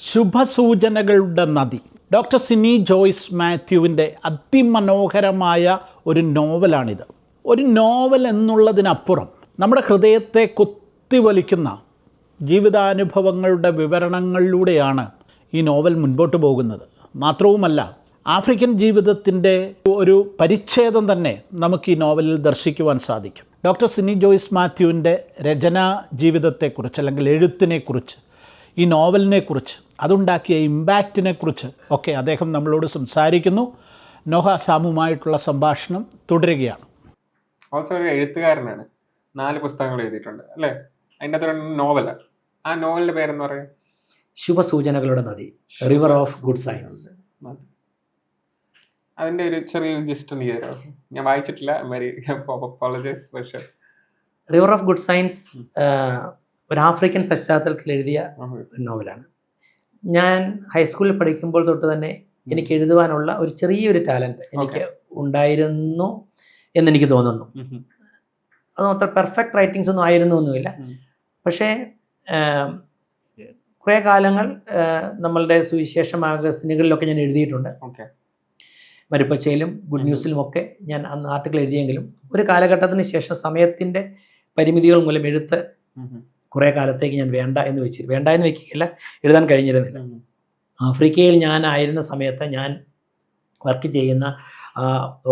ശുഭസൂചനകളുടെ നദി. ഡോക്ടർ സിനി ജോയ്സ് മാത്യുവിൻ്റെ അതിമനോഹരമായ ഒരു നോവലാണിത്. ഒരു നോവൽ എന്നുള്ളതിനപ്പുറം നമ്മുടെ ഹൃദയത്തെ കുത്തിവലിക്കുന്ന ജീവിതാനുഭവങ്ങളുടെ വിവരണങ്ങളിലൂടെയാണ് ഈ നോവൽ മുൻപോട്ട് പോകുന്നത്. മാത്രവുമല്ല, ആഫ്രിക്കൻ ജീവിതത്തിൻ്റെ ഒരു പരിച്ഛേദം തന്നെ നമുക്ക് ഈ നോവലിൽ ദർശിക്കുവാൻ സാധിക്കും. ഡോക്ടർ സിനി ജോയ്സ് മാത്യുവിൻ്റെ രചനാ ജീവിതത്തെക്കുറിച്ച് അല്ലെങ്കിൽ എഴുത്തിനെക്കുറിച്ച്, ഈ നോവലിനെക്കുറിച്ച്, അതുണ്ടാക്കിയ ഇമ്പാക്റ്റിനെക്കുറിച്ച് ഒക്കെ അദ്ദേഹം നമ്മളോട് സംസാരിക്കുന്നു. നോഹ സാമുമായിട്ടുള്ള സംഭാഷണം തുടരുകയാണ്. ഓൾസോ ഒരു എഴുത്തുകാരനാണ്. 4 പുസ്തകങ്ങൾ എഴുതിയിട്ടുണ്ട് അല്ലേ? അതിൻ്റെ അകത്തൊരു നോവലാണ്. ആ നോവലിൻ്റെ പേരെന്ന് പറയാം ശുഭസൂചനകളുടെ നദി, റിവർ ഓഫ് ഗുഡ് സയൻസ്. അതിൻ്റെ ഒരു ചെറിയൊരു ജിസ്റ്റ് എനിക്ക് തരാം. ഞാൻ വായിച്ചിട്ടില്ല. പക്ഷേ റിവർ ഓഫ് ഗുഡ് സയൻസ് ഒരു ആഫ്രിക്കൻ പശ്ചാത്തലത്തിൽ എഴുതിയ ഒരു നോവലാണ്. ഞാൻ ഹൈസ്കൂളിൽ പഠിക്കുമ്പോൾ തൊട്ട് തന്നെ എനിക്ക് എഴുതുവാനുള്ള ഒരു ചെറിയൊരു ടാലൻറ്റ് എനിക്ക് ഉണ്ടായിരുന്നു എന്നെനിക്ക് തോന്നുന്നു. അത് അത്ര പെർഫെക്റ്റ് റൈറ്റിങ്സ് ഒന്നും ആയിരുന്നൊന്നുമില്ല. പക്ഷേ കുറേ കാലങ്ങൾ നമ്മളുടെ സുവിശേഷ മാഗസിനുകളിലൊക്കെ ഞാൻ എഴുതിയിട്ടുണ്ട്. മരുപ്പച്ചയിലും ഗുഡ് ന്യൂസിലുമൊക്കെ ഞാൻ അന്ന് ആർട്ടിക്കിൾ എഴുതിയെങ്കിലും ഒരു കാലഘട്ടത്തിന് ശേഷം സമയത്തിൻ്റെ പരിമിതികൾ മൂലം എഴുത്ത് കുറേ കാലത്തേക്ക് ഞാൻ വേണ്ട എന്ന് വെക്കുകയല്ല, എഴുതാൻ കഴിഞ്ഞിരുന്നില്ല. ആഫ്രിക്കയിൽ ഞാൻ ആയിരുന്ന സമയത്ത് ഞാൻ വർക്ക് ചെയ്യുന്ന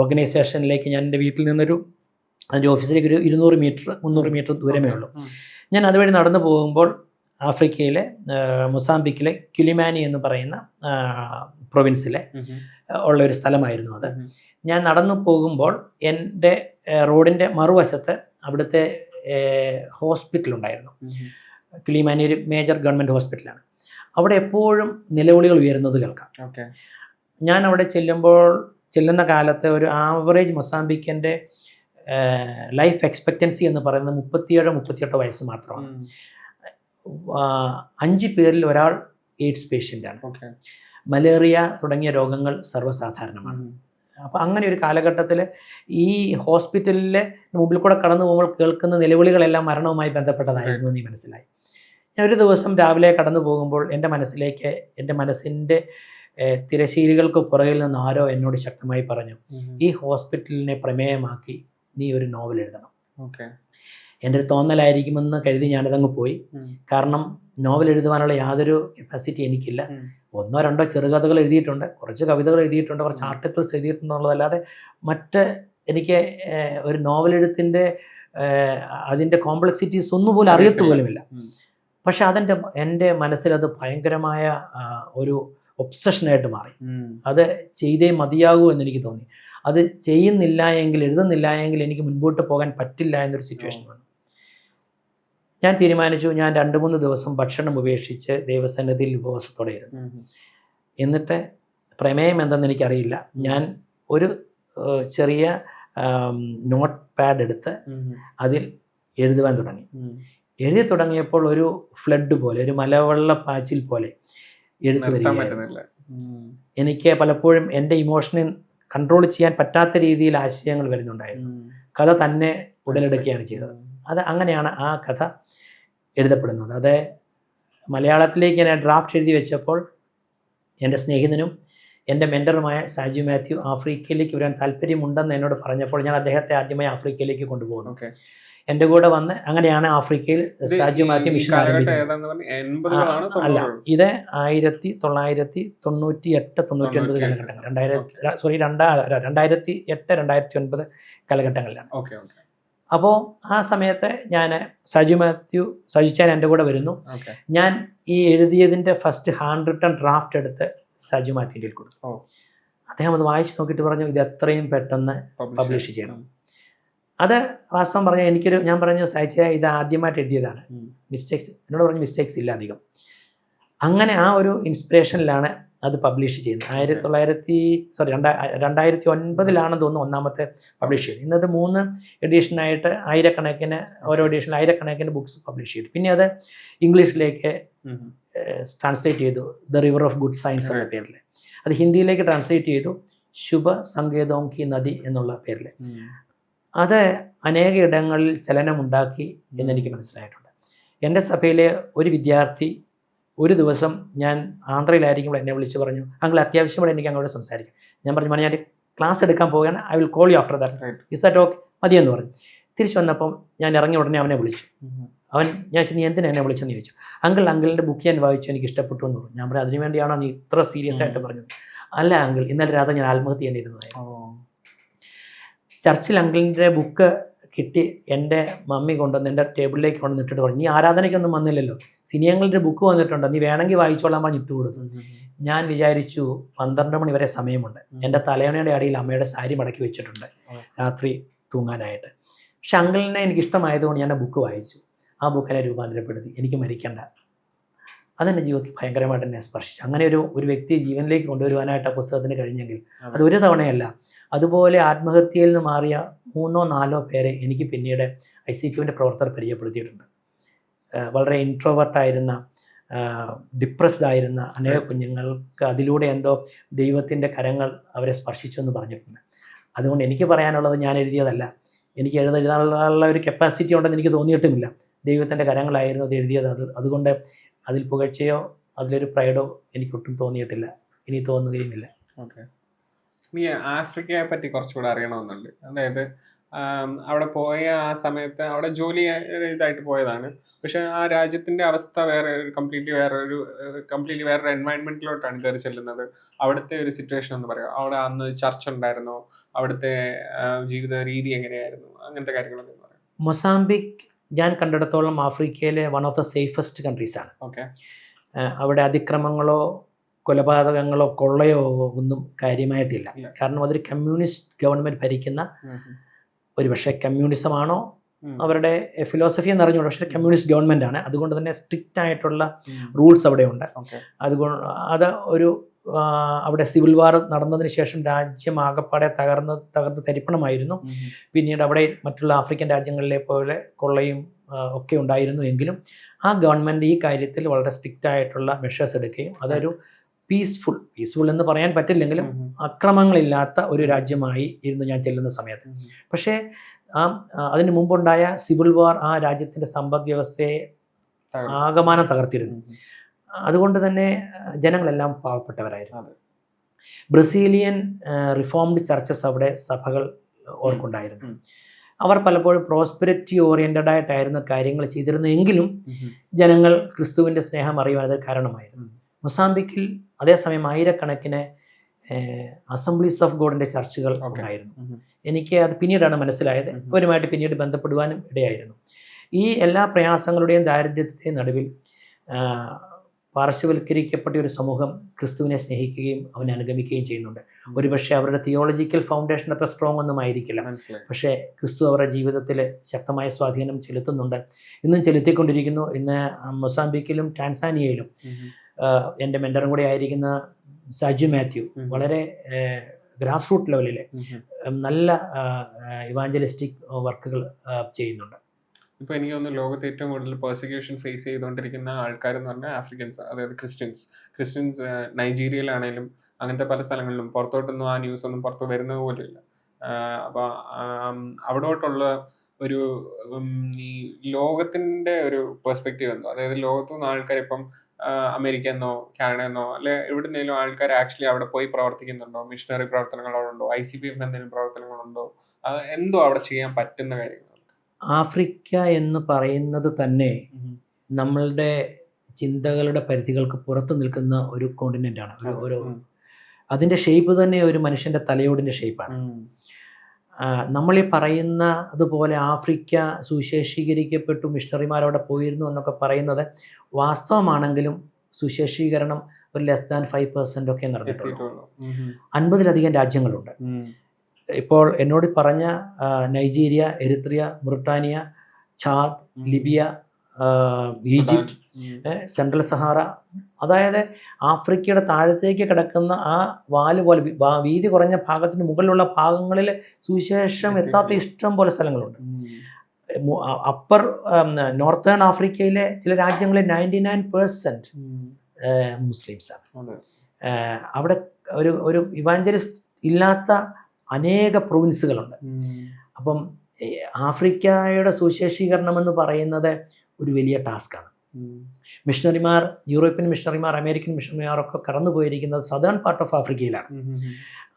ഓർഗനൈസേഷനിലേക്ക് ഞാൻ എൻ്റെ വീട്ടിൽ നിന്നൊരു അതിൻ്റെ ഓഫീസിലേക്ക് ഒരു 200-300 മീറ്റർ ദൂരമേ ഉള്ളൂ. ഞാൻ അതുവഴി നടന്നു പോകുമ്പോൾ ആഫ്രിക്കയിലെ മൊസാംബിക്കിലെ കിലിമാനി എന്ന് പറയുന്ന പ്രൊവിൻസിലെ ഉള്ള ഒരു സ്ഥലമായിരുന്നു അത്. ഞാൻ നടന്നു പോകുമ്പോൾ എൻ്റെ റോഡിൻ്റെ മറുവശത്ത് അവിടുത്തെ ഹോസ്പിറ്റലുണ്ടായിരുന്നു. കിലിമാനി ഒരു മേജർ ഗവൺമെൻറ് ഹോസ്പിറ്റലാണ്. അവിടെ എപ്പോഴും നിലവിളികൾ ഉയരുന്നത് കേൾക്കാം. ഞാൻ അവിടെ ചെല്ലുന്ന കാലത്ത് ഒരു ആവറേജ് മൊസാംബിക്കിൻ്റെ ലൈഫ് എക്സ്പെക്റ്റൻസി എന്ന് പറയുന്നത് 37-38 വയസ്സ് മാത്രമാണ്. 5 പേരിൽ ഒരാൾ എയ്ഡ്സ് പേഷ്യൻ്റാണ്. മലേറിയ തുടങ്ങിയ രോഗങ്ങൾ സർവ്വസാധാരണമാണ്. അപ്പോൾ അങ്ങനെ ഒരു കാലഘട്ടത്തിൽ ഈ ഹോസ്പിറ്റലിലെ മുമ്പിൽ കൂടെ കടന്നു പോകുമ്പോൾ കേൾക്കുന്ന നിലവിളികളെല്ലാം മരണവുമായി ബന്ധപ്പെട്ടതായിരുന്നു എന്ന് മനസ്സിലായി. ഞാൻ ഒരു ദിവസം രാവിലെ കടന്നു പോകുമ്പോൾ എൻ്റെ മനസ്സിൻ്റെ തിരശീലികൾക്ക് പുറകിൽ നിന്ന് ആരോ എന്നോട് ശക്തമായി പറഞ്ഞു, ഈ ഹോസ്പിറ്റലിനെ പ്രമേയമാക്കി നീ ഒരു നോവൽ എഴുതണം. എൻ്റെ ഒരു തോന്നലായിരിക്കുമെന്ന് കരുതി ഞാനതങ്ങ് പോയി. കാരണം നോവൽ എഴുതുവാനുള്ള യാതൊരു കപ്പാസിറ്റി എനിക്കില്ല. 1-2 ചെറുകഥകൾ എഴുതിയിട്ടുണ്ട്, കുറച്ച് കവിതകൾ എഴുതിയിട്ടുണ്ട്, കുറച്ച് ആർട്ടിക്കിൾസ് എഴുതിയിട്ടുണ്ടെന്നുള്ളതല്ലാതെ മറ്റ് എനിക്ക് ഒരു നോവൽ എഴുത്തിൻ്റെ അതിൻ്റെ കോംപ്ലക്സിറ്റീസ് ഒന്നുപോലും അറിയത്തുപോലുമില്ല. പക്ഷെ എൻ്റെ മനസ്സിലത് ഭയങ്കരമായ ഒരു ഒബ്സഷനായിട്ട് മാറി. അത് ചെയ്തേ മതിയാകൂ എന്നെനിക്ക് തോന്നി. അത് ചെയ്യുന്നില്ല എങ്കിൽ, എഴുതുന്നില്ല എങ്കിൽ എനിക്ക് മുൻപോട്ട് പോകാൻ പറ്റില്ല എന്നൊരു സിറ്റുവേഷൻ വന്നു. ഞാൻ തീരുമാനിച്ചു, ഞാൻ 2-3 ദിവസം ഭക്ഷണം ഉപേക്ഷിച്ച് ദൈവസന്നിധിയിൽ ഉപവാസത്തോടെ ഇരുന്നു. എന്നിട്ട് പ്രമേയം എന്തെന്ന് എനിക്കറിയില്ല. ഞാൻ ഒരു ചെറിയ നോട്ട് പാഡ് എടുത്ത് അതിൽ എഴുതുവാൻ തുടങ്ങി. എഴുതി തുടങ്ങിയപ്പോൾ ഒരു ഫ്ലഡ് പോലെ, ഒരു മലവെള്ളപ്പാച്ചിൽ പോലെ എഴുത്ത് വരികയായിരുന്നു. എനിക്ക് പലപ്പോഴും എൻ്റെ ഇമോഷനെ കൺട്രോൾ ചെയ്യാൻ പറ്റാത്ത രീതിയിൽ ആശയങ്ങൾ വരുന്നുണ്ടായിരുന്നു. കഥ തന്നെ ഉടലെടുക്കുകയാണ് ചെയ്തത്. അങ്ങനെയാണ് ആ കഥ എഴുതപ്പെടുന്നത്. അത് മലയാളത്തിലേക്ക് ഞാൻ ഡ്രാഫ്റ്റ് എഴുതി വെച്ചപ്പോൾ എൻ്റെ സ്നേഹിതനും എൻ്റെ മെൻറ്ററുമായ സാജു മാത്യു ആഫ്രിക്കയിലേക്ക് വരാൻ താല്പര്യമുണ്ടെന്ന് എന്നോട് പറഞ്ഞപ്പോൾ ഞാൻ അദ്ദേഹത്തെ ആദ്യമായി ആഫ്രിക്കയിലേക്ക് കൊണ്ടുപോകുന്നു. എൻ്റെ കൂടെ വന്ന് അങ്ങനെയാണ് ആഫ്രിക്കയിൽ സാജു മാത്യു മിഷൻ ആരംഭിക്കുന്നത്. അല്ല, ഇത് 1998-99 കാലഘട്ടങ്ങൾ, 2008-2009 കാലഘട്ടങ്ങളിലാണ്. അപ്പോൾ ആ സമയത്ത് ഞാൻ സജിച്ചാൻ എൻ്റെ കൂടെ വരുന്നു. ഞാൻ ഈ എഴുതിയതിൻ്റെ ഫസ്റ്റ് ഹാൻഡ് റിട്ടൺ ഡ്രാഫ്റ്റ് എടുത്ത് സജു മാത്യുവിൻ്റെ കൊടുത്തു. അദ്ദേഹം അത് വായിച്ച് നോക്കിയിട്ട് പറഞ്ഞു, ഇത് എത്രയും പെട്ടെന്ന് പബ്ലിഷ് ചെയ്യണം. അത് വാസ്തവം പറഞ്ഞാൽ ഞാൻ പറഞ്ഞു, സഹിച്ച ഇത് ആദ്യമായിട്ട് എഴുതിയതാണ്, എന്നോട് പറഞ്ഞു മിസ്റ്റേക്സ് ഇല്ല അധികം. അങ്ങനെ ആ ഒരു ഇൻസ്പിറേഷനിലാണ് അത് പബ്ലിഷ് ചെയ്യുന്നത്. 2009 തോന്നുന്നു ഒന്നാമത്തെ പബ്ലിഷ് ചെയ്തു. ഇന്നത് 3 എഡിഷനായിട്ട് ഓരോ എഡിഷനിൽ ആയിരക്കണക്കിന് ബുക്സ് പബ്ലിഷ് ചെയ്തു. പിന്നെ അത് ഇംഗ്ലീഷിലേക്ക് ട്രാൻസ്ലേറ്റ് ചെയ്തു, the river of good science എന്ന പേരിൽ. അത് ഹിന്ദിയിലേക്ക് ട്രാൻസ്ലേറ്റ് ചെയ്തു, ശുഭ സങ്കേതോം കി നദി എന്നുള്ള പേരിൽ. അത് അനേക ഇടങ്ങളിൽ ചലനമുണ്ടാക്കി എന്നെനിക്ക് മനസ്സിലായിട്ടുണ്ട്. എൻ്റെ സഭയിലെ ഒരു വിദ്യാർത്ഥി ഒരു ദിവസം ഞാൻ ആന്ധ്രയിലായിരിക്കുമ്പോൾ എന്നെ വിളിച്ച് പറഞ്ഞു, അങ്കിൾ അത്യാവശ്യമായി എനിക്ക് അങ്ങോട്ട് സംസാരിക്കാം. ഞാൻ പറഞ്ഞു, ഞാൻ ക്ലാസ് എടുക്കാൻ പോവുകയാണ്, I will call you after that, is that okay? മതിയെന്ന് പറഞ്ഞു. തിരിച്ചു വന്നപ്പം ഞാൻ ഇറങ്ങിയ ഉടനെ അവനെ വിളിച്ചു. ഞാൻ നീ എന്തിനാ എന്നെ വിളിച്ചെന്ന് ചോദിച്ചു. അങ്കിളിൻ്റെ ബുക്ക് ഞാൻ വായിച്ചു, എനിക്ക് ഇഷ്ടപ്പെട്ടു എന്ന് പറഞ്ഞു. ഞാൻ പറഞ്ഞു, അതിനു വേണ്ടിയാണോ നീ ഇത്ര സീരിയസ് ആയിട്ട് പറഞ്ഞത്? അല്ല അങ്കിൾ, ഇന്നലെ രാത്രി ഞാൻ ആത്മഹത്യ ചെയ്യാനിരുന്നതായിരുന്നു. ചർച്ചിൽ അങ്കിളിൻ്റെ ബുക്ക് കിട്ടി എൻ്റെ മമ്മി കൊണ്ടുവന്ന് എൻ്റെ ടേബിളിലേക്ക് കൊണ്ടുവന്നിട്ട് പറഞ്ഞു, നീ ആരാധനയ്ക്കൊന്നും വന്നില്ലല്ലോ, സിനിയങ്ങളുടെ ബുക്ക് വന്നിട്ടുണ്ടോ, നീ വേണമെങ്കിൽ വായിച്ചോളാൻ പറഞ്ഞ് ഇട്ട് കൊടുത്തു. ഞാൻ വിചാരിച്ചു 12 മണി വരെ സമയമുണ്ട്. എൻ്റെ തലയണയുടെ അടിയിൽ അമ്മയുടെ സാരി മടക്കി വെച്ചിട്ടുണ്ട് രാത്രി തൂങ്ങാനായിട്ട്. പക്ഷെ അങ്കിളിനെ എനിക്കിഷ്ടമായതുകൊണ്ട് ഞാൻ ആ ബുക്ക് വായിച്ചു. ആ ബുക്ക് എന്നെ രൂപാന്തരപ്പെടുത്തി. എനിക്ക് മരിക്കണ്ട. അതെൻ്റെ ജീവിതത്തിൽ ഭയങ്കരമായിട്ട് എന്നെ സ്പർശിച്ചു. അങ്ങനെ ഒരു വ്യക്തിയെ ജീവനിലേക്ക് കൊണ്ടുവരുവാനായിട്ട് ആ പുസ്തകത്തിന് കഴിഞ്ഞെങ്കിൽ അതൊരു തവണയല്ല, അതുപോലെ ആത്മഹത്യയിൽ നിന്ന് മാറിയ 3 or 4 പേരെ എനിക്ക് പിന്നീട് ICQവിൻ്റെ പ്രവർത്തകർ പരിചയപ്പെടുത്തിയിട്ടുണ്ട്. വളരെ ഇൻട്രോവേർട്ടായിരുന്ന, ഡിപ്രസ്ഡ് ആയിരുന്ന അനേക കുഞ്ഞുങ്ങൾക്ക് അതിലൂടെ എന്തോ ദൈവത്തിൻ്റെ കരങ്ങൾ അവരെ സ്പർശിച്ചു എന്ന് പറഞ്ഞിട്ടുണ്ട്. അതുകൊണ്ട് എനിക്ക് പറയാനുള്ളത്, ഞാൻ എഴുതിയതല്ല, എനിക്ക് എഴുതാനുള്ള ഒരു കപ്പാസിറ്റി ഉണ്ടെന്ന് എനിക്ക് തോന്നിയിട്ടുമില്ല. ദൈവത്തിൻ്റെ കരങ്ങളായിരുന്നു അത് എഴുതിയത്. അതുകൊണ്ട് അതിൽ പുകഴ്ചയോ അതിലൊരു പ്രൈഡോ എനിക്കൊട്ടും തോന്നിയിട്ടില്ല, ഇനി തോന്നുകയുമില്ല. ഓക്കെ, നീ ആഫ്രിക്കയെ പറ്റി കുറച്ചുകൂടെ അറിയണമെന്നുണ്ട്. അതായത് അവിടെ പോയ ആ സമയത്ത് അവിടെ ജോലി ഇതായിട്ട് പോയതാണ്. പക്ഷെ ആ രാജ്യത്തിന്റെ അവസ്ഥ കംപ്ലീറ്റ്ലി വേറൊരു എൻവയൺമെന്റിലോട്ടാണ് കയറി ചെല്ലുന്നത്. അവിടുത്തെ ഒരു സിറ്റുവേഷൻ എന്ന് പറയാം. അവിടെ അന്ന് ചർച്ച ഉണ്ടായിരുന്നോ? അവിടുത്തെ ജീവിത രീതി എങ്ങനെയായിരുന്നു? അങ്ങനത്തെ കാര്യങ്ങളൊക്കെ പറയാം. മൊസാംബിക് ഞാൻ കണ്ടിടത്തോളം ആഫ്രിക്കയിലെ വൺ ഓഫ് ദ സേഫസ്റ്റ് കൺട്രീസാണ്. ഓക്കെ, അവിടെ അതിക്രമങ്ങളോ കൊലപാതകങ്ങളോ കൊള്ളയോ ഒന്നും കാര്യമായിട്ടില്ല. കാരണം അതൊരു കമ്മ്യൂണിസ്റ്റ് ഗവൺമെൻറ് ഭരിക്കുന്ന, ഒരു പക്ഷേ കമ്മ്യൂണിസമാണോ അവരുടെ ഫിലോസഫി എന്ന് അറിഞ്ഞുള്ളൂ, പക്ഷേ കമ്മ്യൂണിസ്റ്റ് ഗവൺമെൻറ് ആണ്. അതുകൊണ്ട് തന്നെ സ്ട്രിക്റ്റ് ആയിട്ടുള്ള റൂൾസ് അവിടെ ഉണ്ട്. അതുകൊണ്ട് അവിടെ സിവിൽ വാർ നടന്നതിന് ശേഷം രാജ്യം ആകപ്പാടെ തകർന്ന് തരിപ്പണമായിരുന്നു. പിന്നീട് അവിടെ മറ്റുള്ള ആഫ്രിക്കൻ രാജ്യങ്ങളിലെ പോലെ കൊള്ളയും ഒക്കെ ഉണ്ടായിരുന്നു. എങ്കിലും ആ ഗവൺമെൻറ് ഈ കാര്യത്തിൽ വളരെ സ്ട്രിക്റ്റ് ആയിട്ടുള്ള മെഷേഴ്സ് എടുക്കുകയും അതൊരു പീസ്ഫുൾ എന്ന് പറയാൻ പറ്റില്ലെങ്കിലും അക്രമങ്ങളില്ലാത്ത ഒരു രാജ്യമായി ഇരുന്നു ഞാൻ ചെല്ലുന്ന സമയത്ത്. പക്ഷേ അതിന് മുമ്പുണ്ടായ സിവിൽ വാർ ആ രാജ്യത്തിൻ്റെ സമ്പദ് വ്യവസ്ഥയെ ആകമാനം തകർത്തിരുന്നു. അതുകൊണ്ട് തന്നെ ജനങ്ങളെല്ലാം പാവപ്പെട്ടവരായിരുന്നു. ബ്രസീലിയൻ റിഫോംഡ് ചർച്ചസ് അവിടെ സഭകൾ ഓർക്കുണ്ടായിരുന്നു. അവർ പലപ്പോഴും പ്രോസ്പെരിറ്റി ഓറിയൻറ്റഡ് ആയിട്ടായിരുന്നു കാര്യങ്ങൾ ചെയ്തിരുന്നെങ്കിലും ജനങ്ങൾ ക്രിസ്തുവിൻ്റെ സ്നേഹം അറിയുവാൻ അത് കാരണമായിരുന്നു. മൊസാംബിക്കിൽ അതേസമയം ആയിരക്കണക്കിന് അസംബ്ലീസ് ഓഫ് ഗോഡിൻ്റെ ചർച്ചുകൾ ഉണ്ടായിരുന്നു. എനിക്ക് അത് പിന്നീടാണ് മനസ്സിലായത്. അവരുമായിട്ട് പിന്നീട് ബന്ധപ്പെടുവാനും ഇടയായിരുന്നു. ഈ എല്ലാ പ്രയാസങ്ങളുടെയും ദാരിദ്ര്യത്തിൻ്റെയും നടുവിൽ പാർശ്വവൽക്കരിക്കപ്പെട്ട ഒരു സമൂഹം ക്രിസ്തുവിനെ സ്നേഹിക്കുകയും അവനെ അനുഗമിക്കുകയും ചെയ്യുന്നുണ്ട്. ഒരുപക്ഷെ അവരുടെ തിയോളജിക്കൽ ഫൗണ്ടേഷൻ അത്ര സ്ട്രോങ് ഒന്നും ആയിരിക്കില്ല, പക്ഷേ ക്രിസ്തു അവരുടെ ജീവിതത്തിൽ ശക്തമായ സ്വാധീനം ചെലുത്തുന്നുണ്ട്, ഇന്നും ചെലുത്തിക്കൊണ്ടിരിക്കുന്നു. ഇന്ന് മൊസാംബിക്കിലും ടാൻസാനിയയിലും എൻ്റെ മെൻറ്ററും കൂടെ ആയിരിക്കുന്ന സജു മാത്യു വളരെ ഗ്രാസ് റൂട്ട് ലെവലിൽ നല്ല ഇവാഞ്ചലിസ്റ്റിക് വർക്കുകൾ ചെയ്യുന്നുണ്ട്. ഇപ്പോൾ എനിക്ക് തോന്നുന്നു ലോകത്ത് ഏറ്റവും കൂടുതൽ പെർസിക്യൂഷൻ ഫേസ് ചെയ്തുകൊണ്ടിരിക്കുന്ന ആൾക്കാരെന്ന് പറഞ്ഞാൽ ആഫ്രിക്കൻസ്, അതായത് ക്രിസ്ത്യൻസ് നൈജീരിയയിലാണേലും അങ്ങനത്തെ പല സ്ഥലങ്ങളിലും പുറത്തോട്ടൊന്നും ആ ന്യൂസ് ഒന്നും പുറത്ത് വരുന്നത് പോലുമില്ല. അപ്പോൾ അവിടോട്ടുള്ള ഒരു ഈ ലോകത്തിൻ്റെ ഒരു പെർസ്പെക്റ്റീവ് എന്തോ, അതായത് ലോകത്തുനിന്ന് ആൾക്കാർ ഇപ്പം അമേരിക്ക എന്നോ കാനഡ എന്നോ അല്ലെ എവിടുന്നേലും ആൾക്കാർ ആക്ച്വലി അവിടെ പോയി പ്രവർത്തിക്കുന്നുണ്ടോ? മിഷണറി പ്രവർത്തനങ്ങളുണ്ടോ? ICPF എന്തെങ്കിലും പ്രവർത്തനങ്ങളുണ്ടോ? എന്തോ അവിടെ ചെയ്യാൻ പറ്റുന്ന കാര്യങ്ങൾ? ആഫ്രിക്ക എന്ന് പറയുന്നത് തന്നെ നമ്മളുടെ ചിന്തകളുടെ പരിധികൾക്ക് പുറത്തു നിൽക്കുന്ന ഒരു കോണ്ടിനെൻ്റാണ്. ഒരു അതിൻ്റെ ഷേപ്പ് തന്നെ ഒരു മനുഷ്യൻ്റെ തലയോടിൻ്റെ ഷേപ്പാണ്. നമ്മളീ പറയുന്ന അതുപോലെ ആഫ്രിക്ക സുശേഷീകരിക്കപ്പെട്ടു, മിഷണറിമാരവിടെ പോയിരുന്നു എന്നൊക്കെ പറയുന്നത് വാസ്തവമാണെങ്കിലും സുശേഷീകരണം ഒരു ലെസ് ദാൻ 5% ഒക്കെ നടന്നിട്ടുള്ളൂ. 50-ലധികം രാജ്യങ്ങളുണ്ട്. ഇപ്പോൾ എന്നോട് പറഞ്ഞ Nigeria, Eritrea, Mauritania, Chad, Libya, Egypt, central Sahara, അതായത് ആഫ്രിക്കയുടെ താഴത്തേക്ക് കിടക്കുന്ന ആ വാല് പോലെ വീതി കുറഞ്ഞ ഭാഗത്തിന് മുകളിലുള്ള ഭാഗങ്ങളിൽ സുവിശേഷം എത്താത്ത ഇഷ്ടം പോലെ സ്ഥലങ്ങളുണ്ട്. അപ്പർ നോർത്തേൺ ആഫ്രിക്കയിലെ ചില രാജ്യങ്ങളിൽ 99% മുസ്ലിംസാണ്. അവിടെ ഒരു ഇവാഞ്ചലിസ്റ്റ് ഇല്ലാത്ത അനേക പ്രൊവിൻസുകളുണ്ട്. അപ്പം ആഫ്രിക്കയുടെ സുശേഷീകരണം എന്ന് പറയുന്നത് ഒരു വലിയ ടാസ്ക്കാണ്. മിഷണറിമാർ, യൂറോപ്യൻ മിഷണറിമാർ, അമേരിക്കൻ മിഷണറിമാരൊക്കെ കടന്നു പോയിരിക്കുന്നത് സദേൺ പാർട്ട് ഓഫ് ആഫ്രിക്കയിലാണ്.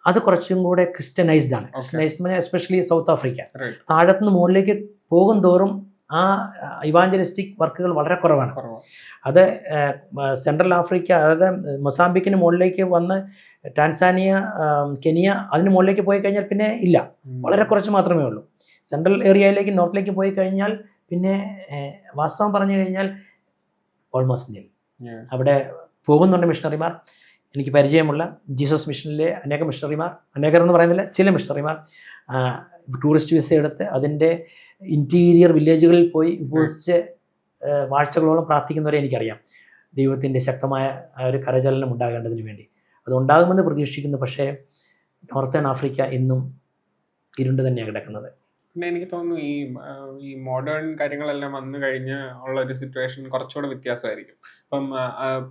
അത് കുറച്ചും കൂടെ ക്രിസ്ത്യനൈസ്ഡ് ആണ്. ക്രിസ്ത്യനൈസ്ഡ് എസ്പെഷ്യലി സൗത്ത് ആഫ്രിക്ക. താഴത്തുനിന്ന് മുകളിലേക്ക് പോകും തോറും ആ ഇവാഞ്ചലിസ്റ്റിക് വർക്കുകൾ വളരെ കുറവാണ്. അത് സെൻട്രൽ ആഫ്രിക്ക, അതായത് മൊസാംബിക്കിന് മുകളിലേക്ക് വന്ന് ടാൻസാനിയ, കെനിയ, അതിന് മുകളിലേക്ക് പോയി കഴിഞ്ഞാൽ പിന്നെ ഇല്ല, വളരെ കുറച്ച് മാത്രമേ ഉള്ളൂ. സെൻട്രൽ ഏരിയയിലേക്ക്, നോർത്തിലേക്ക് പോയി കഴിഞ്ഞാൽ പിന്നെ വാസ്തവം പറഞ്ഞു കഴിഞ്ഞാൽ ഓൾമോസ്റ്റ് നിൽ. അവിടെ പോകുന്നുണ്ട് മിഷണറിമാർ. എനിക്ക് പരിചയമുള്ള ജീസസ് മിഷനിലെ അനേകം മിഷണറിമാർ, അനേകർ എന്ന് പറയുന്നില്ല, ചില മിഷണറിമാർ ടൂറിസ്റ്റ് വിസ എടുത്ത് അതിൻ്റെ ഇൻറ്റീരിയർ വില്ലേജുകളിൽ പോയി ഉപയോഗിച്ച് ആഴ്ചകളോളം പ്രാർത്ഥിക്കുന്നവരെ എനിക്കറിയാം. ദൈവത്തിൻ്റെ ശക്തമായ ഒരു കരചലനം ഉണ്ടാകേണ്ടതിന് വേണ്ടി അതുണ്ടാകുമെന്ന് പ്രതീക്ഷിക്കുന്നു. പക്ഷേ നോർത്തേൺ ആഫ്രിക്ക ഇന്നും ഇരുണ്ട് തന്നെയാണ് കിടക്കുന്നത്. പിന്നെ എനിക്ക് തോന്നുന്നു ഈ മോഡേൺ കാര്യങ്ങളെല്ലാം വന്നു കഴിഞ്ഞ് ഉള്ള ഒരു സിറ്റുവേഷൻ കുറച്ചുകൂടെ വ്യത്യാസമായിരിക്കും. ഇപ്പം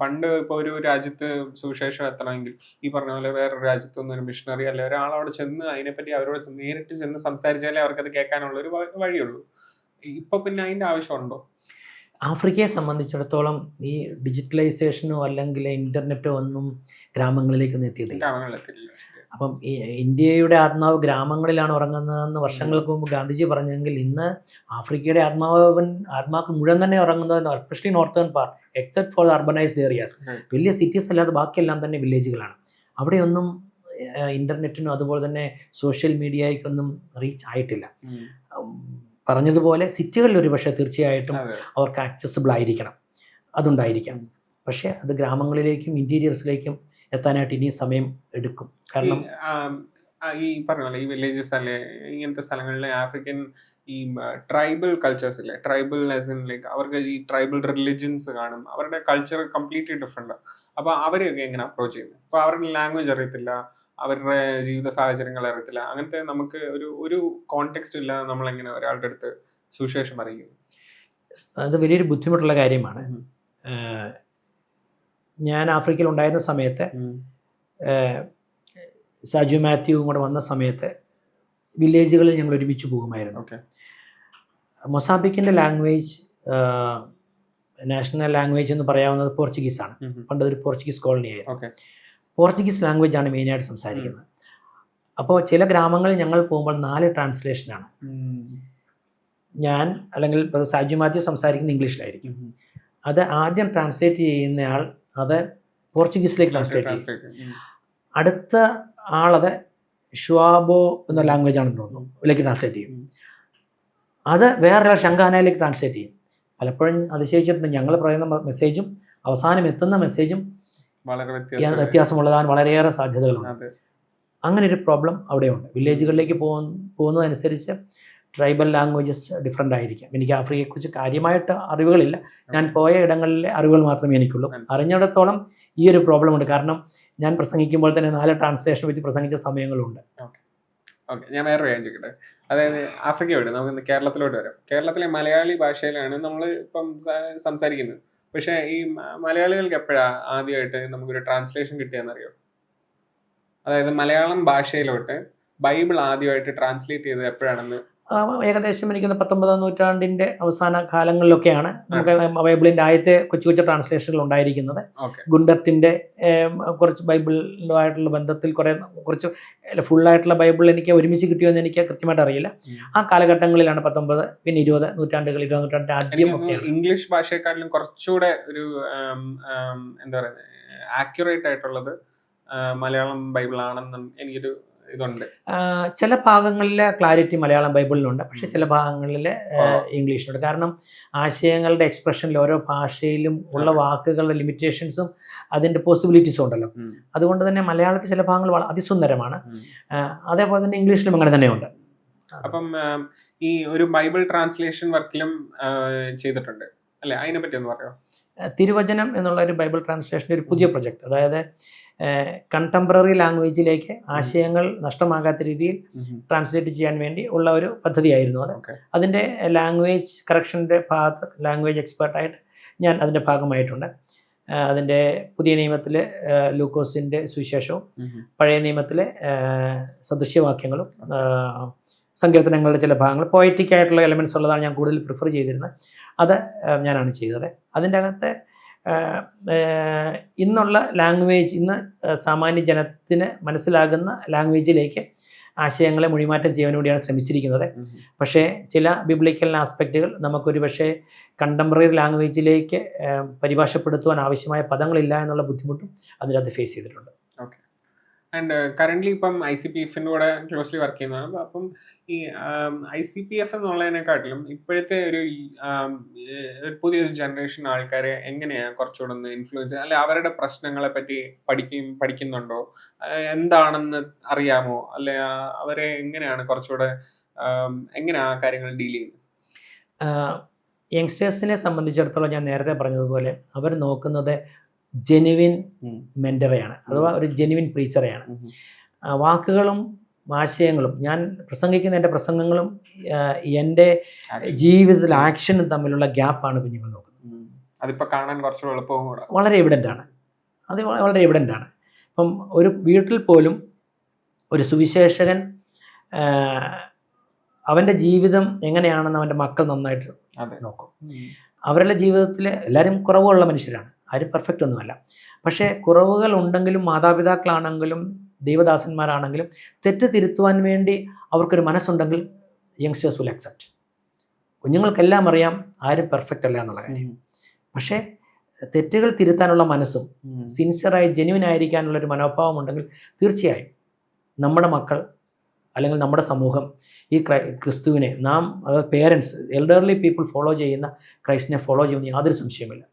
പണ്ട് ഇപ്പോൾ ഒരു രാജ്യത്ത് സുവിശേഷം എത്തണമെങ്കിൽ ഈ പറഞ്ഞ പോലെ വേറൊരു രാജ്യത്തു നിന്ന് ഒരു മിഷണറി അല്ലെ ഒരാൾ അവിടെ ചെന്ന് അതിനെപ്പറ്റി അവരോട് നേരിട്ട് ചെന്ന് സംസാരിച്ചാലേ അവർക്കത് കേൾക്കാനുള്ള ഒരു വഴിയുള്ളൂ. ഇപ്പൊ പിന്നെ അതിൻ്റെ ആവശ്യമുണ്ടോ? ആഫ്രിക്കയെ സംബന്ധിച്ചിടത്തോളം ഈ ഡിജിറ്റലൈസേഷനോ അല്ലെങ്കിൽ ഇൻ്റർനെറ്റോ ഒന്നും ഗ്രാമങ്ങളിലേക്കൊന്നും എത്തിയിട്ടില്ല. അപ്പം ഈ ഇന്ത്യയുടെ ആത്മാവ് ഗ്രാമങ്ങളിലാണ് ഉറങ്ങുന്നതെന്ന് വർഷങ്ങൾക്ക് മുമ്പ് ഗാന്ധിജി പറഞ്ഞെങ്കിൽ ഇന്ന് ആഫ്രിക്കയുടെ ആത്മാക്കൾ മുഴുവൻ തന്നെ ഉറങ്ങുന്നത് especially northern part, except for urbanised areas. വലിയ സിറ്റീസ് അല്ലാതെ ബാക്കിയെല്ലാം തന്നെ വില്ലേജുകളാണ്. അവിടെയൊന്നും ഇൻ്റർനെറ്റിനും അതുപോലെ തന്നെ സോഷ്യൽ മീഡിയയ്ക്കൊന്നും റീച്ച് ആയിട്ടില്ല. പറഞ്ഞതുപോലെ സിറ്റികളിൽ ഒരു പക്ഷേ തീർച്ചയായിട്ടും അവർക്ക് ആക്സസിബിൾ ആയിരിക്കണം, അതുണ്ടായിരിക്കാം. പക്ഷേ അത് ഗ്രാമങ്ങളിലേക്കും ഇൻറ്റീരിയർസിലേക്കും എത്താനായിട്ട് ഇനി സമയം എടുക്കും. കാരണം ഈ പറഞ്ഞ പോലെ ഈ വില്ലേജസ് അല്ലെ ഇങ്ങനത്തെ സ്ഥലങ്ങളിലെ ആഫ്രിക്കൻ ഈ ട്രൈബൽ കൾച്ചേഴ്സ് ഇല്ലേ, ട്രൈബൽ ലൈക്ക് അവർക്ക് ഈ ട്രൈബൽ റിലിജൻസ് കാണും, അവരുടെ കൾച്ചർ കംപ്ലീറ്റ്ലി ഡിഫറെൻ്റ്. അപ്പോൾ അവരെയൊക്കെ എങ്ങനെ അപ്രോച്ച് ചെയ്യുന്നത്? അപ്പോൾ അവരുടെ ലാംഗ്വേജ് അറിയത്തില്ല, അവരുടെ ജീവിത സാഹചര്യങ്ങൾ അറിയത്തില്ല, അങ്ങനത്തെ നമുക്ക് ഒരു കോണ്ടെക്സ്റ്റ് ഇല്ല, നമ്മളെങ്ങനെ ഒരാളുടെ അടുത്ത് സുവിശേഷം അറിയിക്കും? അത് വലിയൊരു ബുദ്ധിമുട്ടുള്ള കാര്യമാണ്. ഞാൻ ആഫ്രിക്കയിൽ ഉണ്ടായിരുന്ന സമയത്ത് സാജു മാത്യുവും കൂടെ വന്ന സമയത്ത് വില്ലേജുകളിൽ ഞങ്ങൾ ഒരുമിച്ച് പോകുമായിരുന്നു. മൊസാംബിക്കിൻ്റെ ലാംഗ്വേജ് നാഷണൽ ലാംഗ്വേജ് എന്ന് പറയാവുന്നത് പോർച്ചുഗീസാണ്. പണ്ട് ഒരു പോർച്ചുഗീസ് കോളനി ആയിരുന്നു. പോർച്ചുഗീസ് ലാംഗ്വേജാണ് മെയിനായിട്ട് സംസാരിക്കുന്നത്. അപ്പോൾ ചില ഗ്രാമങ്ങളിൽ ഞങ്ങൾ പോകുമ്പോൾ 4 ട്രാൻസ്ലേഷനാണ്. ഞാൻ അല്ലെങ്കിൽ സാജു മാത്യു സംസാരിക്കുന്ന ഇംഗ്ലീഷിലായിരിക്കും. അത് ആദ്യം ട്രാൻസ്ലേറ്റ് ചെയ്യുന്നയാൾ അത് പോർച്ചുഗീസിലേക്ക് ട്രാൻസ്ലേറ്റ് ചെയ്യും. അടുത്ത ആളത് ഷ്വാബോ എന്ന ലാംഗ്വേജ് ആണെന്ന് തോന്നുന്നു ഇതിലേക്ക് ട്രാൻസ്ലേറ്റ് ചെയ്യും. അത് വേറൊരാൾ ശങ്കാനയിലേക്ക് ട്രാൻസ്ലേറ്റ് ചെയ്യും. പലപ്പോഴും അതിശയിച്ചിട്ടുണ്ട്, ഞങ്ങൾ പറയുന്ന മെസ്സേജും അവസാനം എത്തുന്ന മെസ്സേജും വ്യത്യാസമുള്ളതാണ്, വളരെയേറെ സാധ്യതകളുണ്ട്. അങ്ങനെ ഒരു പ്രോബ്ലം അവിടെയുണ്ട്. വില്ലേജുകളിലേക്ക് പോകുന്നതനുസരിച്ച് ട്രൈബൽ ലാംഗ്വേജസ് ഡിഫറെൻ്റ് ആയിരിക്കും. എനിക്ക് ആഫ്രിക്കയെക്കുറിച്ച് കാര്യമായിട്ട് അറിവുകളില്ല, ഞാൻ പോയ ഇടങ്ങളിലെ അറിവുകൾ മാത്രമേ എനിക്കുള്ളൂ. അറിഞ്ഞിടത്തോളം ഈ ഒരു പ്രോബ്ലം ഉണ്ട്. കാരണം ഞാൻ പ്രസംഗിക്കുമ്പോൾ തന്നെ 4 ട്രാൻസ്ലേഷൻ വെച്ച് പ്രസംഗിച്ച സമയങ്ങളുണ്ട്. ഓക്കെ, ഞാൻ വേറെ കാര്യം ചോദിക്കട്ടെ. അതായത് ആഫ്രിക്ക വിട്ട് നമുക്ക് കേരളത്തിലോട്ട് വരാം. കേരളത്തിലെ മലയാളി ഭാഷയിലാണ് നമ്മൾ ഇപ്പം സംസാരിക്കുന്നത്. പക്ഷേ ഈ മലയാളികൾക്ക് എപ്പോഴാണ് ആദ്യമായിട്ട് നമുക്കൊരു ട്രാൻസ്ലേഷൻ കിട്ടിയെന്നറിയോ? അതായത് മലയാളം ഭാഷയിലോട്ട് ബൈബിൾ ആദ്യമായിട്ട് ട്രാൻസ്ലേറ്റ് ചെയ്തത് എപ്പോഴാണെന്ന്? ഏകദേശം എനിക്ക് 19-ാം നൂറ്റാണ്ടിൻ്റെ അവസാന കാലങ്ങളിലൊക്കെയാണ് നമുക്ക് ബൈബിളിൻ്റെ ആദ്യത്തെ കൊച്ചു കൊച്ചു ട്രാൻസ്ലേഷനുകൾ ഉണ്ടായിരിക്കുന്നത്. ഗുണ്ടത്തിൻ്റെ കുറച്ച് ബൈബിളുമായിട്ടുള്ള ബന്ധത്തിൽ കുറച്ച് ഫുള്ളായിട്ടുള്ള ബൈബിൾ എനിക്ക് ഒരുമിച്ച് കിട്ടിയോ എന്ന് എനിക്ക് കൃത്യമായിട്ട് അറിയില്ല. ആ കാലഘട്ടങ്ങളിലാണ് 19, പിന്നെ 20 നൂറ്റാണ്ടുകൾ, 20 നൂറ്റാണ്ടിൻ്റെ ആദ്യം. ഇംഗ്ലീഷ് ഭാഷയെക്കാട്ടിലും കുറച്ചുകൂടെ ഒരു എന്താ പറയുക ആക്യുറേറ്റ് ആയിട്ടുള്ളത് മലയാളം ബൈബിളാണെന്ന് എനിക്കൊരു ഇതുണ്ട്. ചില ഭാഗങ്ങളിലെ ക്ലാരിറ്റി മലയാളം ബൈബിളിലുണ്ട്, പക്ഷെ ചില ഭാഗങ്ങളിൽ ഇംഗ്ലീഷിലുണ്ട്. കാരണം ആശയങ്ങളുടെ എക്സ്പ്രഷനിൽ ഓരോ ഭാഷയിലും ഉള്ള വാക്കുകളുടെ ലിമിറ്റേഷൻസും അതിൻ്റെ പോസിബിലിറ്റീസും ഉണ്ടല്ലോ. അതുകൊണ്ട് തന്നെ മലയാളത്തിൽ ചില ഭാഗങ്ങൾ അതിസുന്ദരമാണ്, അതേപോലെ തന്നെ ഇംഗ്ലീഷിലും അങ്ങനെ തന്നെയുണ്ട്. അപ്പം ഈ ഒരു ബൈബിൾ ട്രാൻസ്ലേഷൻ വർക്കിലും ചെയ്തിട്ടുണ്ട് അല്ലേ? അതിനെ പറ്റി ഒന്ന് പറയാമോ? തിരുവചനം എന്നുള്ള ഒരു ബൈബിൾ ട്രാൻസ്ലേഷൻ്റെ ഒരു പുതിയ പ്രൊജക്റ്റ്, അതായത് കണ്ടംപററി ലാംഗ്വേജിലേക്ക് ആശയങ്ങൾ നഷ്ടമാകാത്ത രീതിയിൽ ട്രാൻസ്ലേറ്റ് ചെയ്യാൻ വേണ്ടി ഉള്ള ഒരു പദ്ധതിയായിരുന്നു അത്. അതിൻ്റെ ലാംഗ്വേജ് കറക്ഷൻ്റെ ഭാഗത്ത് ലാംഗ്വേജ് എക്സ്പേർട്ടായിട്ട് ഞാൻ അതിൻ്റെ ഭാഗമായിട്ടുണ്ട്. അതിൻ്റെ പുതിയ നിയമത്തിൽ ലൂക്കോസിൻ്റെ സുവിശേഷവും പഴയ നിയമത്തിലെ സദൃശ്യവാക്യങ്ങളും സങ്കീർത്തനങ്ങളുടെ ചില ഭാഗങ്ങൾ പോയറ്റിക് ആയിട്ടുള്ള എലമെൻറ്റ്സ് ഉള്ളതാണ് ഞാൻ കൂടുതൽ പ്രിഫർ ചെയ്തിരുന്നത്. അത് ഞാനാണ് ചെയ്തത്. അതിൻ്റെ അകത്ത് ഇന്നുള്ള ലാംഗ്വേജ്, ഇന്ന് സാമാന്യ ജനത്തിന് മനസ്സിലാകുന്ന ലാംഗ്വേജിലേക്ക് ആശയങ്ങളെ മൊഴിമാറ്റം ചെയ്യാൻ വേണ്ടിയാണ് ശ്രമിച്ചിരിക്കുന്നത്. പക്ഷേ ചില ബിബ്ലിക്കൽ ആസ്പെക്റ്റുകൾ നമുക്കൊരു പക്ഷേ കണ്ടംപററി ലാംഗ്വേജിലേക്ക് പരിഭാഷപ്പെടുത്തുവാൻ ആവശ്യമായ പദങ്ങളില്ല എന്നുള്ള ബുദ്ധിമുട്ടും അതിനകത്ത് ഫേസ് ചെയ്തിട്ടുണ്ട്. ഓക്കെ. ആൻഡ് കറൻ്റ്ലി ഇപ്പം ICPF-ൻ്റെ കൂടെ ക്ലോസ്ലി വർക്ക് ചെയ്യുന്നതാണ്. അപ്പം ഈ ICPF എന്നുള്ളതിനെക്കാട്ടിലും ഇപ്പോഴത്തെ ഒരു പുതിയൊരു ജനറേഷൻ ആൾക്കാരെ എങ്ങനെയാണ് കുറച്ചുകൂടെ ഒന്ന് ഇൻഫ്ലുവൻസ്, അല്ലെ അവരുടെ പ്രശ്നങ്ങളെ പറ്റി പഠിക്കുന്നുണ്ടോ, എന്താണെന്ന് അറിയാമോ, അല്ലെ അവരെ എങ്ങനെയാണ് കുറച്ചുകൂടെ എങ്ങനെയാണ് ആ കാര്യങ്ങൾ ഡീൽ ചെയ്യുന്നത്? യങ്സ്റ്റേഴ്സിനെ സംബന്ധിച്ചിടത്തോളം ഞാൻ നേരത്തെ പറഞ്ഞതുപോലെ അവർ നോക്കുന്നത് ജെനുവിൻ മെൻറ്ററെയാണ്, അഥവാ ഒരു ജെനുവിൻ പ്രീച്ചറെയാണ്. വാക്കുകളും ആശയങ്ങളും, ഞാൻ പ്രസംഗിക്കുന്ന എൻ്റെ പ്രസംഗങ്ങളും എൻ്റെ ജീവിതത്തിൽ ആക്ഷനും തമ്മിലുള്ള ഗ്യാപ്പാണ് കുഞ്ഞുങ്ങൾ നോക്കുന്നത്. അതിപ്പോൾ കാണാൻ കുറച്ച് എളുപ്പവും കൂടെ വളരെ എവിഡൻ്റ് ആണ്. അത് വളരെ എവിഡൻ്റ് ആണ്. ഇപ്പം ഒരു വീട്ടിൽ പോലും ഒരു സുവിശേഷകൻ അവൻ്റെ ജീവിതം എങ്ങനെയാണെന്ന് അവൻ്റെ മക്കൾ നന്നായിട്ട് നോക്കും. അവരുടെ ജീവിതത്തിൽ എല്ലാവരും കുറവുള്ള മനുഷ്യരാണ്, ആരും പെർഫെക്റ്റ് ഒന്നുമല്ല. പക്ഷേ കുറവുകൾ ഉണ്ടെങ്കിലും മാതാപിതാക്കളാണെങ്കിലും ദൈവദാസന്മാരാണെങ്കിലും തെറ്റ് തിരുത്തുവാൻ വേണ്ടി അവർക്കൊരു മനസ്സുണ്ടെങ്കിൽ യങ്സ്റ്റേഴ്സ് വിൽ അക്സെപ്റ്റ്. കുഞ്ഞുങ്ങൾക്കെല്ലാം അറിയാം ആരും പെർഫെക്റ്റ് അല്ല എന്നുള്ള കാര്യം. പക്ഷേ തെറ്റുകൾ തിരുത്താനുള്ള മനസ്സും സിൻസിയറായി ജെന്യുവൻ ആയിരിക്കാനുള്ളൊരു മനോഭാവം ഉണ്ടെങ്കിൽ തീർച്ചയായും നമ്മുടെ മക്കൾ അല്ലെങ്കിൽ നമ്മുടെ സമൂഹം ഈ ക്രിസ്തുവിനെ നാം, അതായത് പേരൻസ്, എൽഡർലി പീപ്പിൾ ഫോളോ ചെയ്യുന്ന ക്രൈസ്റ്റിനെ ഫോളോ ചെയ്യുന്ന യാതൊരു സംശയമില്ല.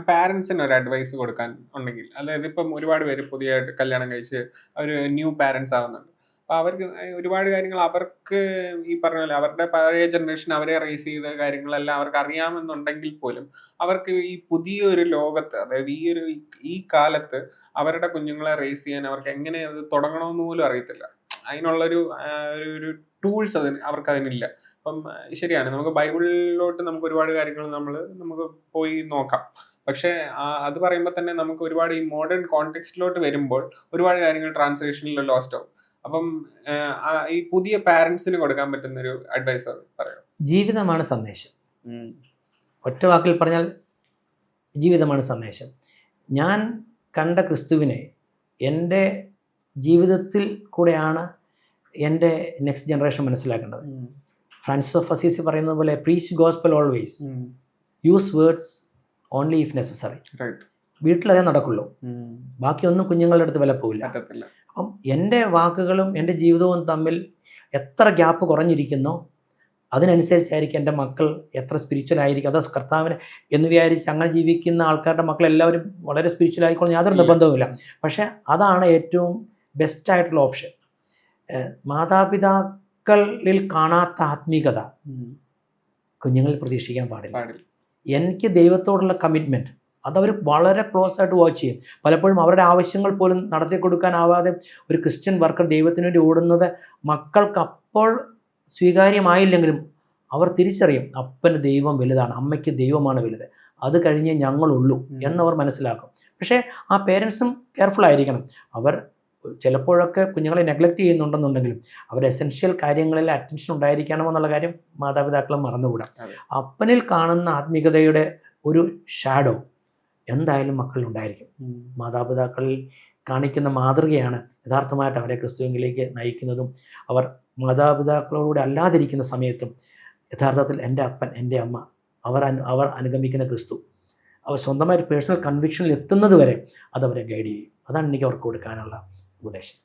പാരൻസിന് ഒരു അഡ്വൈസ് കൊടുക്കാൻ ഉണ്ടെങ്കിൽ, അതായത് ഇപ്പം ഒരുപാട് പേര് പുതിയതായിട്ട് കല്യാണം കഴിച്ച് ഒരു ന്യൂ പാരൻസ് ആവുന്നുണ്ട്. അപ്പോൾ അവർക്ക് ഒരുപാട് കാര്യങ്ങൾ അവർക്ക് ഈ പറഞ്ഞ പോലെ അവരുടെ പഴയ ജനറേഷൻ അവരെ റേസ് ചെയ്ത കാര്യങ്ങളെല്ലാം അവർക്ക് അറിയാമെന്നുണ്ടെങ്കിൽ പോലും അവർക്ക് ഈ പുതിയൊരു ലോകത്ത്, അതായത് ഈ കാലത്ത് അവരുടെ കുഞ്ഞുങ്ങളെ റേസ് ചെയ്യാൻ അവർക്ക് എങ്ങനെ അത് തുടങ്ങണമെന്ന് പോലും അറിയത്തില്ല. അതിനുള്ളൊരു ടൂൾസ് അവർക്ക് അതിനില്ല. അപ്പം ശരിയാണ്, നമുക്ക് ബൈബിളിലോട്ട് നമുക്ക് ഒരുപാട് കാര്യങ്ങൾ നമുക്ക് പോയി നോക്കാം. പക്ഷേ അത് പറയുമ്പോൾ തന്നെ നമുക്ക് ഒരുപാട് ഈ മോഡേൺ കോണ്ടെക്സ്റ്റിലോട്ട് വരുമ്പോൾ ഒരുപാട് കാര്യങ്ങൾ ട്രാൻസ്ലേഷനിൽ ലോസ്റ്റ് ആവും. അപ്പം ഈ പുതിയ പാരൻസിന് കൊടുക്കാൻ പറ്റുന്നൊരു അഡ്വൈസ് പറയാം. ജീവിതമാണ് സന്ദേശം. ഒറ്റ വാക്കിൽ പറഞ്ഞാൽ ജീവിതമാണ് സന്ദേശം. ഞാൻ കണ്ട ക്രിസ്തുവിനെ എൻ്റെ ജീവിതത്തിൽ കൂടെയാണ് എൻ്റെ നെക്സ്റ്റ് ജനറേഷൻ മനസ്സിലാക്കേണ്ടത്. ഫ്രാൻസിസ് ഓഫ് അസീസി പറയുന്നത് പോലെ preach gospel always, use words only if necessary. വീട്ടിലതേ നടക്കുള്ളൂ, ബാക്കിയൊന്നും കുഞ്ഞുങ്ങളുടെ അടുത്ത് വില പോവില്ല. അപ്പം എൻ്റെ വാക്കുകളും എൻ്റെ ജീവിതവും തമ്മിൽ എത്ര ഗ്യാപ്പ് കുറഞ്ഞിരിക്കുന്നോ അതിനനുസരിച്ചായിരിക്കും എൻ്റെ മക്കൾ എത്ര സ്പിരിച്വൽ ആയിരിക്കും. അത് കർത്താവിനെ എന്ന് വിചാരിച്ച് അങ്ങനെ ജീവിക്കുന്ന ആൾക്കാരുടെ മക്കൾ എല്ലാവരും വളരെ സ്പിരിച്വൽ ആയിക്കോളും യാതൊരു നിർബന്ധവുമില്ല. പക്ഷേ അതാണ് ഏറ്റവും ബെസ്റ്റായിട്ടുള്ള ഓപ്ഷൻ. മാതാപിതാക്കളിൽ കാണാത്ത ആത്മീകത കുഞ്ഞുങ്ങളിൽ പ്രതീക്ഷിക്കാൻ പാടില്ല. എനിക്ക് ദൈവത്തോടുള്ള കമ്മിറ്റ്മെൻറ്റ് അതവർ വളരെ ക്ലോസ് ആയിട്ട് വാച്ച് ചെയ്യും. പലപ്പോഴും അവരുടെ ആവശ്യങ്ങൾ പോലും നടത്തി കൊടുക്കാനാവാതെ ഒരു ക്രിസ്ത്യൻ വർക്കർ ദൈവത്തിന് വേണ്ടി ഓടുന്നത് മക്കൾക്ക് അപ്പോൾ സ്വീകാര്യമായില്ലെങ്കിലും അവർ തിരിച്ചറിയും അപ്പന് ദൈവം വലുതാണ്, അമ്മയ്ക്ക് ദൈവമാണ് വലുത്, അത് കഴിഞ്ഞേ ഞങ്ങളുള്ളൂ എന്നവർ മനസ്സിലാക്കും. പക്ഷേ ആ പേരൻസും കെയർഫുൾ ആയിരിക്കണം. അവർ ചിലപ്പോഴൊക്കെ കുഞ്ഞുങ്ങളെ നെഗ്ലക്റ്റ് ചെയ്യുന്നുണ്ടെന്നുണ്ടെങ്കിലും അവരുടെ എസെൻഷ്യൽ കാര്യങ്ങളിൽ അറ്റൻഷൻ ഉണ്ടായിരിക്കണമെന്നുള്ള കാര്യം മാതാപിതാക്കളും മറന്നുകൂടാ. അപ്പനിൽ കാണുന്ന ആത്മീയതയുടെ ഒരു ഷാഡോ എന്തായാലും മക്കളിൽ ഉണ്ടായിരിക്കും. മാതാപിതാക്കളിൽ കാണിക്കുന്ന മാതൃകയാണ് യഥാർത്ഥമായിട്ട് അവരെ ക്രിസ്തുവിലേക്ക് നയിക്കുന്നതും. അവർ മാതാപിതാക്കളോടുകൂടി അല്ലാതിരിക്കുന്ന സമയത്തും യഥാർത്ഥത്തിൽ എൻ്റെ അപ്പൻ, എൻ്റെ അമ്മ, അവർ അനുഗമിക്കുന്ന ക്രിസ്തു, അവർ സ്വന്തമായിട്ട് പേഴ്സണൽ കൺവിക്ഷനിൽ എത്തുന്നത് വരെ അതവരെ ഗൈഡ് ചെയ്യും. അതാണ് എനിക്ക് അവർക്ക് കൊടുക്കാനുള്ള ഉപദേശം.